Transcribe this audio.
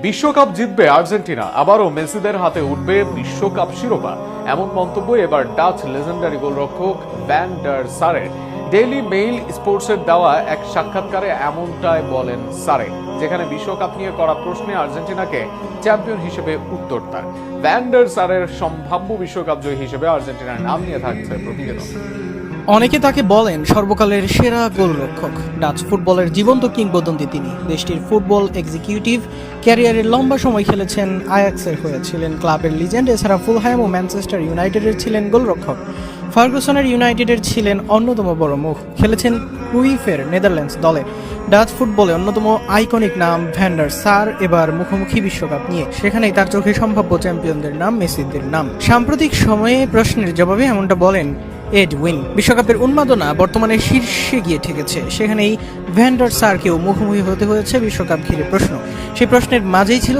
বিশ্বকাপ জিতবে আর্জেন্টিনা, আবারও মেসিদের হাতে উঠবে বিশ্বকাপ শিরোপা, এমন মন্তব্য এবার ডাচ লেজেন্ডারি গোলরক্ষক ভ্যান ডার সারের। ডেইলি মেইল স্পোর্টসের দেওয়া এক সাক্ষাৎকারে এমনটাই বলেন সারে, যেখানে বিশ্বকাপ নিয়ে করা প্রশ্নে আর্জেন্টিনাকে চ্যাম্পিয়ন হিসেবে উত্তর তার। ভ্যান ডার সারের সম্ভাব্য বিশ্বকাপ জয়ী হিসেবে আর্জেন্টিনার নাম নিয়ে থাকছে প্রতিবেদন। অনেকে তাকে বলেন সর্বকালের সেরা গোলরক্ষক। ডাচ ফুটবলের জীবন্ত কিংবদন্তি তিনি। দেশটির ফুটবল এক্সিকিউটিভ ক্যারিয়ারের লম্বা সময় খেলেছেন আয়াক্সের হয়ে, ছিলেন ক্লাবের লিজেন্ড। এছাড়া ফুলহ্যাম ও ম্যানচেস্টার ইউনাইটেডের ছিলেন গোলরক্ষক। ফার্গুসনের ইউনাইটেডের ছিলেন অন্যতম বড় মুখ। খেলেছেন ক্রুইফের নেদারল্যান্ডস দলে। ডাচ ফুটবলে অন্যতম আইকনিক নাম ভ্যান ডার সার। এবার মুখোমুখি বিশ্বকাপ নিয়ে, সেখানেই তার চোখে সম্ভাব্য চ্যাম্পিয়নদের নাম, মেসিদের নাম। সাম্প্রতিক সময়ে প্রশ্নের জবাবে এমনটা বলেন এডউইন। বিশ্বকাপের উন্মাদনা বর্তমানে শীর্ষে গিয়ে ঠেকেছে, সেখানেই ভ্যান ডার সারকেও মুখোমুখি হতে হয়েছে বিশ্বকাপ ঘিরে প্রশ্ন। সেই প্রশ্নের মাঝেই ছিল